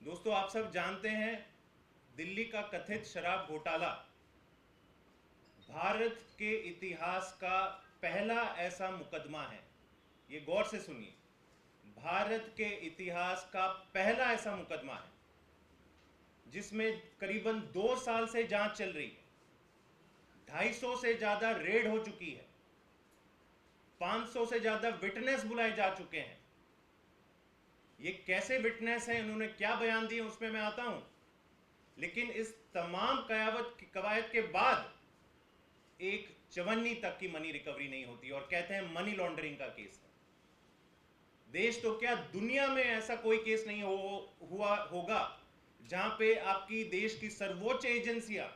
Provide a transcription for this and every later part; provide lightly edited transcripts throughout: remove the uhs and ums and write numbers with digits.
दोस्तों, आप सब जानते हैं दिल्ली का कथित शराब घोटाला भारत के इतिहास का पहला ऐसा मुकदमा है। ये गौर से सुनिए, भारत के इतिहास का पहला ऐसा मुकदमा है जिसमें करीबन 2 साल से जांच चल रही है। 250 से ज्यादा रेड हो चुकी है, 500 से ज्यादा विटनेस बुलाए जा चुके हैं। ये कैसे विटनेस है, इन्होंने क्या बयान दिए, उसमें मैं आता हूं। लेकिन इस तमाम कवायद के बाद एक चवन्नी तक की मनी रिकवरी नहीं होती और कहते हैं मनी लॉन्ड्रिंग का केस है। देश तो क्या, दुनिया में ऐसा कोई केस नहीं हुआ होगा जहां पे आपकी देश की सर्वोच्च एजेंसियां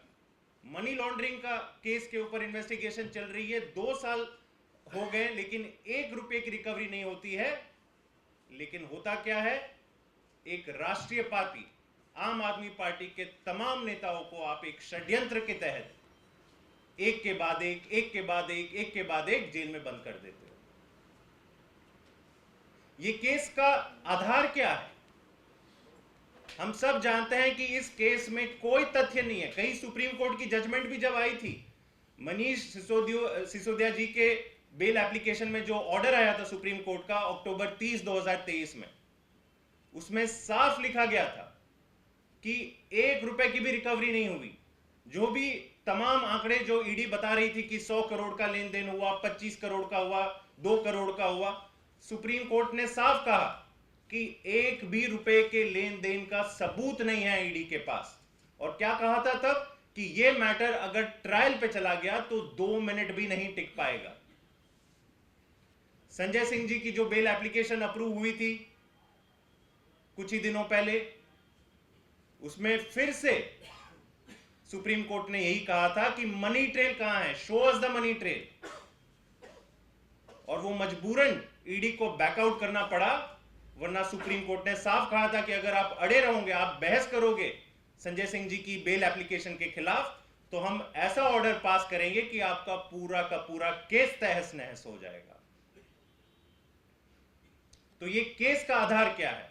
मनी लॉन्ड्रिंग का केस के ऊपर इन्वेस्टिगेशन चल रही है। 2 साल हो गए लेकिन 1 रुपए की रिकवरी नहीं होती है। लेकिन होता क्या है, एक राष्ट्रीय पार्टी आम आदमी पार्टी के तमाम नेताओं को आप एक षड्यंत्र के तहत एक के बाद एक जेल में बंद कर देते हो। ये केस का आधार क्या है? हम सब जानते हैं कि इस केस में कोई तथ्य नहीं है। कई सुप्रीम कोर्ट की जजमेंट भी जब आई थी, मनीष सिसोदिया जी के बेल एप्लीकेशन में जो ऑर्डर आया था सुप्रीम कोर्ट का अक्टूबर 30, 2023 में, उसमें साफ लिखा गया था कि 1 रुपए की भी रिकवरी नहीं हुई। जो भी तमाम आंकड़े जो ईडी बता रही थी कि 100 करोड़ का लेन देन हुआ, 25 करोड़ का हुआ, 2 करोड़ का हुआ, सुप्रीम कोर्ट ने साफ कहा कि 1 भी रुपए के लेन देन का सबूत नहीं है ईडी के पास। और क्या कहा था तब कि यह मैटर अगर ट्रायल पे चला गया तो 2 मिनट भी नहीं टिक पाएगा। संजय सिंह जी की जो बेल एप्लीकेशन अप्रूव हुई थी कुछ ही दिनों पहले, उसमें फिर से सुप्रीम कोर्ट ने यही कहा था कि मनी ट्रेल कहां है, show us the money trail. और वो मजबूरन ईडी को बैकआउट करना पड़ा, वरना सुप्रीम कोर्ट ने साफ कहा था कि अगर आप अड़े रहोगे, आप बहस करोगे संजय सिंह जी की बेल एप्लीकेशन के खिलाफ, तो हम ऐसा ऑर्डर पास करेंगे कि आपका पूरा का पूरा केस तहस नहस हो जाएगा। तो ये केस का आधार क्या है?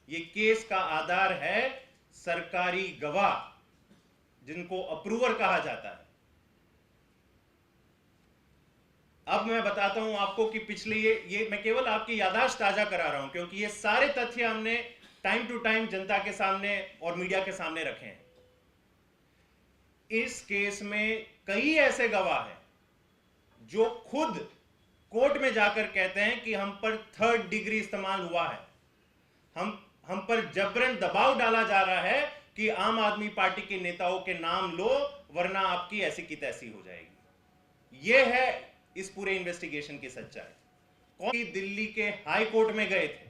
ये केस का आधार है सरकारी गवाह, जिनको अप्रूवर कहा जाता है। अब मैं बताता हूं आपको कि पिछले ये मैं केवल आपकी याददाश्त ताजा करा रहा हूं, क्योंकि ये सारे तथ्य हमने टाइम टू टाइम जनता के सामने और मीडिया के सामने रखे हैं। इस केस में कई ऐसे गवाह हैं जो खुद कोर्ट में जाकर कहते हैं कि हम पर 3rd डिग्री इस्तेमाल हुआ है, हम पर जबरन दबाव डाला जा रहा है कि आम आदमी पार्टी के नेताओं के नाम लो, वरना आपकी ऐसी की तैसी हो जाएगी। यह है इस पूरे इन्वेस्टिगेशन की सच्चाई। कौन दिल्ली के हाई कोर्ट में गए थे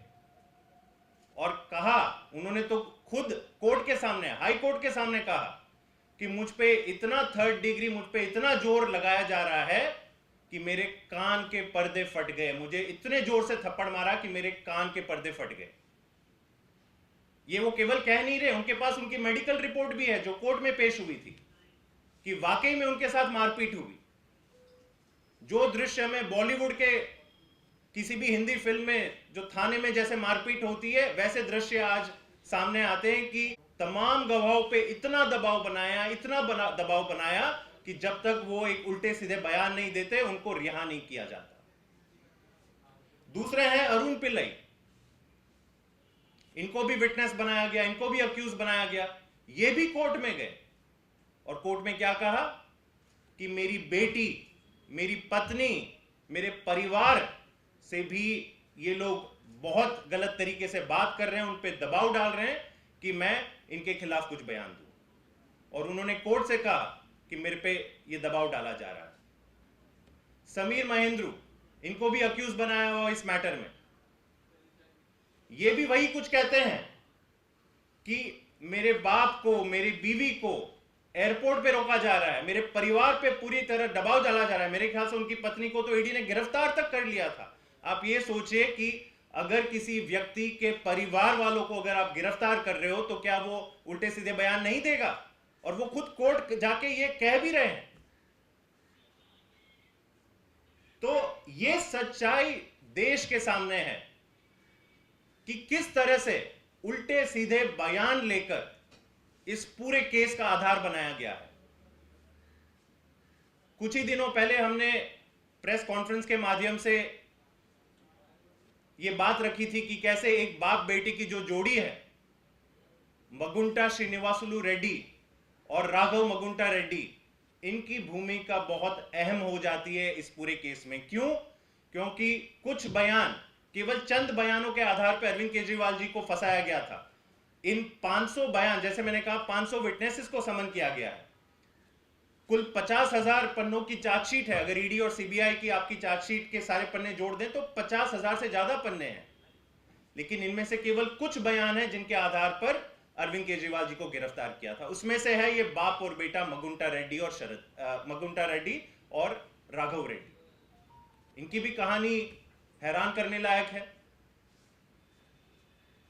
और कहा, उन्होंने तो खुद कोर्ट के सामने, हाई कोर्ट के सामने कहा कि मुझ पे इतना 3rd डिग्री, मुझ पे इतना जोर लगाया जा रहा है कि मेरे कान के पर्दे फट गए। मुझे इतने जोर से थप्पड़ मारा कि मेरे कान के पर्दे फट गए। ये वो केवल कह नहीं रहे, उनके पास उनकी मेडिकल रिपोर्ट भी है जो कोर्ट में पेश हुई थी कि वाकई में उनके साथ मारपीट हुई। जो दृश्य में बॉलीवुड के किसी भी हिंदी फिल्म में जो थाने में जैसे मारपीट होती है, वैसे दृश्य आज सामने आते हैं कि तमाम गवाहों पे इतना दबाव बनाया कि जब तक वो एक उल्टे सीधे बयान नहीं देते, उनको रिहा नहीं किया जाता। दूसरे हैं अरुण पिल्लई, इनको भी विटनेस बनाया गया, इनको भी अक्यूज बनाया गया। ये भी कोर्ट में गए और कोर्ट में क्या कहा कि मेरी बेटी, मेरी पत्नी, मेरे परिवार से भी ये लोग बहुत गलत तरीके से बात कर रहे हैं, उन पे दबाव डाल रहे हैं कि मैं इनके खिलाफ कुछ बयान दूं। और उन्होंने कोर्ट से कहा कि मेरे पे ये दबाव डाला जा रहा है। समीर महेंद्रू, इनको भी अक्यूज बनाया हुआ इस मैटर में। ये भी वही कुछ कहते हैं कि मेरे बाप को, मेरी बीवी को एयरपोर्ट पे रोका जा रहा है, मेरे परिवार पे पूरी तरह दबाव डाला जा रहा है। मेरे ख्याल से उनकी पत्नी को तो ईडी ने गिरफ्तार तक कर लिया था। आप ये सोचिए कि अगर किसी व्यक्ति के परिवार वालों को अगर आप गिरफ्तार कर रहे हो तो क्या वो उल्टे सीधे बयान नहीं देगा? और वो खुद कोर्ट जाके ये कह भी रहे हैं। तो ये सच्चाई देश के सामने है कि किस तरह से उल्टे सीधे बयान लेकर इस पूरे केस का आधार बनाया गया है। कुछ ही दिनों पहले हमने प्रेस कॉन्फ्रेंस के माध्यम से यह बात रखी थी कि कैसे एक बाप बेटी की जो जोड़ी है, मगुंटा श्रीनिवासुलु रेड्डी और राघव मगुंटा रेड्डी, इनकी भूमिका बहुत अहम हो जाती है इस पूरे केस में। क्यों? क्योंकि कुछ बयान, केवल चंद बयानों के आधार पर अरविंद केजरीवाल जी को फंसाया गया था। इन 500 बयान, जैसे मैंने कहा 500 विटनेसेस को समन किया गया है। कुल 50,000 पन्नों की चार्जशीट है। अगर ईडी और सीबीआई की आपकी चार्जशीट के सारे पन्ने जोड़ दें तो 50,000 से ज्यादा पन्ने हैं, लेकिन इनमें से केवल कुछ बयान हैं जिनके आधार पर अरविंद केजरीवाल जी को गिरफ्तार किया था। उसमें से है ये बाप और बेटा मगुंटा रेड्डी और राघव रेड्डी। इनकी भी कहानी हैरान करने लायक है।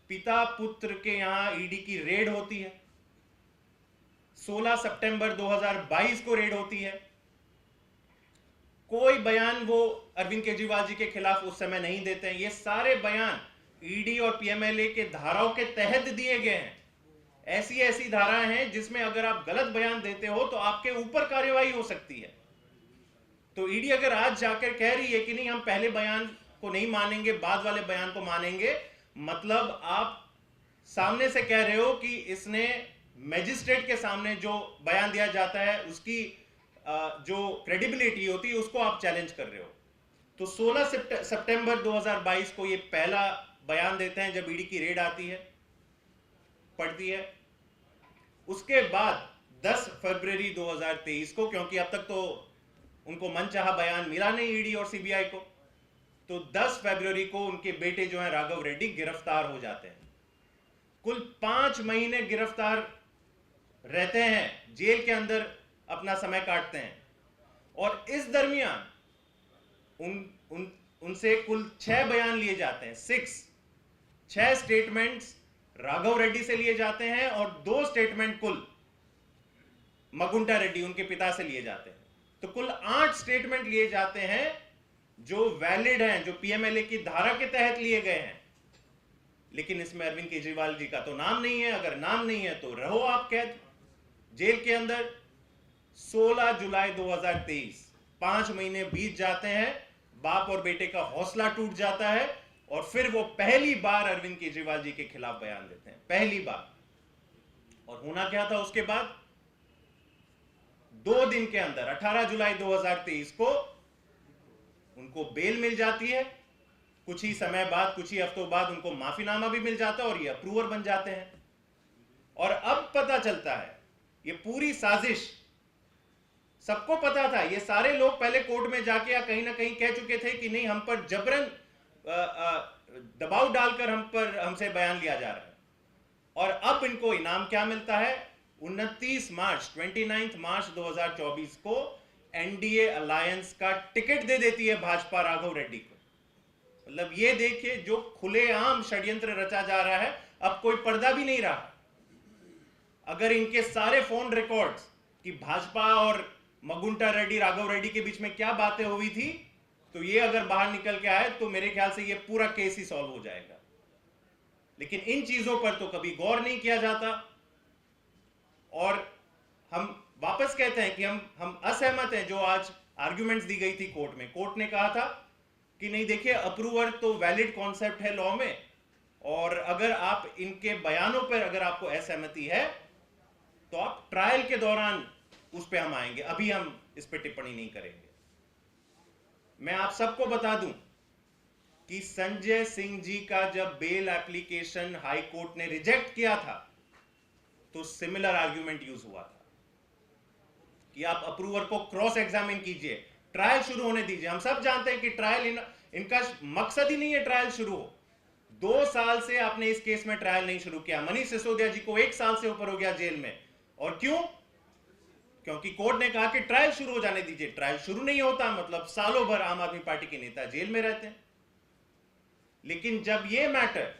पिता पुत्र के यहां ईडी की रेड होती है। 16 सितंबर 2022 को रेड होती है। कोई बयान वो अरविंद केजरीवाल जी के खिलाफ उस समय नहीं देते हैं। ये सारे बयान ईडी और पीएमएलए के धाराओं के तहत दिए गए हैं। ऐसी धाराएं हैं जिसमें अगर आप गलत बयान देते हो तो आपके ऊपर कार्रवाई हो सकती है। तो ईडी अगर आज जाकर कह रही है कि नहीं, हम पहले बयान को नहीं मानेंगे, बाद वाले बयान को मानेंगे, मतलब आप सामने से कह रहे हो कि इसने मैजिस्ट्रेट के सामने जो बयान दिया जाता है उसकी जो क्रेडिबिलिटी होती है उसको आप चैलेंज कर रहे हो। तो 16 सितंबर 2022 को ये पहला बयान देते हैं जब ईडी की रेड आती है, पड़ती है। उसके बाद 10 फरवरी 2023 को, क्योंकि अब तक तो उनको मनचाहा बयान मिला नहीं ईडी और सीबीआई को, तो 10 फरवरी को उनके बेटे जो हैं राघव रेड्डी गिरफ्तार हो जाते हैं। कुल 5 महीने गिरफ्तार रहते हैं, जेल के अंदर अपना समय काटते हैं। और इस दरमियान उनसे कुल 6 बयान लिए जाते हैं। 6 स्टेटमेंट्स राघव रेड्डी से लिए जाते हैं और 2 स्टेटमेंट कुल मगुंटा रेड्डी उनके पिता से लिए जाते हैं। तो कुल 8 स्टेटमेंट लिए जाते हैं जो वैलिड हैं, जो पीएमएलए की धारा के तहत लिए गए हैं। लेकिन इसमें अरविंद केजरीवाल जी का तो नाम नहीं है। अगर नाम नहीं है तो रहो आप कैद जेल के अंदर। 16 जुलाई 2023, 5 महीने बीत जाते हैं, बाप और बेटे का हौसला टूट जाता है और फिर वो पहली बार अरविंद केजरीवाल जी के खिलाफ बयान देते हैं, पहली बार। और होना क्या था उसके बाद? 2 दिन के अंदर 18 जुलाई 2023 को उनको बेल मिल जाती है। कुछ ही समय बाद, कुछ ही हफ्तों बाद उनको माफीनामा भी मिल जाता है और ये अप्रूवर बन जाते हैं। और अब पता चलता है ये पूरी साजिश सबको पता था। ये सारे लोग पहले कोर्ट में जाके या कहीं ना कहीं कह चुके थे कि नहीं, हम पर जबरन दबाव डालकर हमसे बयान लिया जा रहा है। और अब इनको इनाम क्या मिलता है? 29 मार्च 2024 को एनडीए अलायंस का टिकट दे देती है भाजपा राघव रेड्डी को। मतलब ये देखिए, जो खुलेआम षड्यंत्र रचा जा रहा है, अब कोई पर्दा भी नहीं रहा। अगर इनके सारे फोन रिकॉर्ड्स कि भाजपा और मगुंटा रेड्डी, राघव रेड्डी के बीच में क्या बातें हुई थी, तो ये अगर बाहर निकल के आए तो मेरे ख्याल से ये पूरा केस ही सॉल्व हो जाएगा। लेकिन इन चीजों पर तो कभी गौर नहीं किया जाता। और हम वापस कहते हैं कि हम असहमत हैं जो आज आर्ग्यूमेंट्स दी गई थी कोर्ट में। कोर्ट ने कहा था कि नहीं, देखिए, अप्रूवर तो वैलिड कॉन्सेप्ट है लॉ में, और अगर आप इनके बयानों पर अगर आपको असहमति है तो आप ट्रायल के दौरान उस पर हम आएंगे, अभी हम इस पर टिप्पणी नहीं करेंगे। मैं आप सबको बता दूं कि संजय सिंह जी का जब बेल एप्लीकेशन हाई कोर्ट ने रिजेक्ट किया था तो सिमिलर आर्ग्यूमेंट यूज हुआ था कि आप अप्रूवर को क्रॉस एग्जामिन कीजिए, ट्रायल शुरू होने दीजिए। हम सब जानते हैं कि ट्रायल इनका मकसद ही नहीं है ट्रायल शुरू हो। 2 साल से आपने इस केस में ट्रायल नहीं शुरू किया। मनीष सिसोदिया जी को 1 साल से ऊपर हो गया जेल में। और क्यों? क्योंकि कोर्ट ने कहा कि ट्रायल शुरू हो जाने दीजिए। ट्रायल शुरू नहीं होता मतलब सालों भर आम आदमी पार्टी के नेता जेल में रहते हैं। लेकिन जब यह मैटर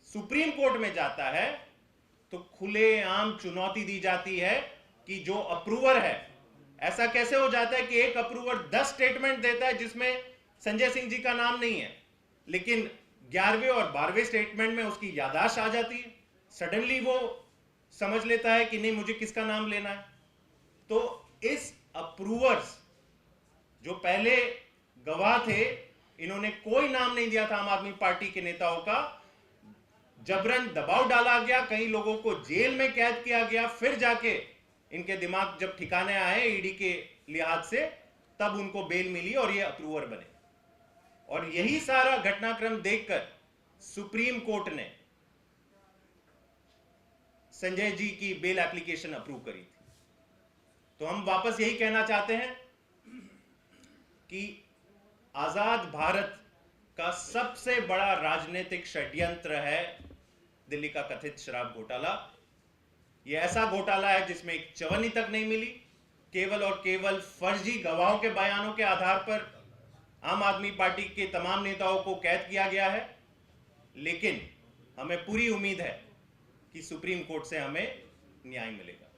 सुप्रीम कोर्ट में जाता है तो खुलेआम चुनौती दी जाती है कि जो अप्रूवर है, ऐसा कैसे हो जाता है कि एक अप्रूवर 10 स्टेटमेंट देता है जिसमें संजय सिंह जी का नाम नहीं है, लेकिन 11वें और 12वें स्टेटमेंट में उसकी याददाश्त आ जाती है, सडनली वो समझ लेता है कि नहीं मुझे किसका नाम लेना है। तो इस अप्रूवर्स जो पहले गवाह थे, इन्होंने कोई नाम नहीं दिया था आम आदमी पार्टी के नेताओं का, जबरन दबाव डाला गया, कई लोगों को जेल में कैद किया गया, फिर जाके इनके दिमाग जब ठिकाने आए ईडी के लिहाज से, तब उनको बेल मिली और ये अप्रूवर बने। और यही सारा घटनाक्रम देखकर सुप्रीम कोर्ट ने संजय जी की बेल एप्लीकेशन अप्रूव करी थी। तो हम वापस यही कहना चाहते हैं कि आजाद भारत का सबसे बड़ा राजनीतिक षड्यंत्र है दिल्ली का कथित शराब घोटाला। यह ऐसा घोटाला है जिसमें एक चवन्नी तक नहीं मिली, केवल और केवल फर्जी गवाहों के बयानों के आधार पर आम आदमी पार्टी के तमाम नेताओं को कैद किया गया है। लेकिन हमें पूरी उम्मीद है कि सुप्रीम कोर्ट से हमें न्याय मिलेगा।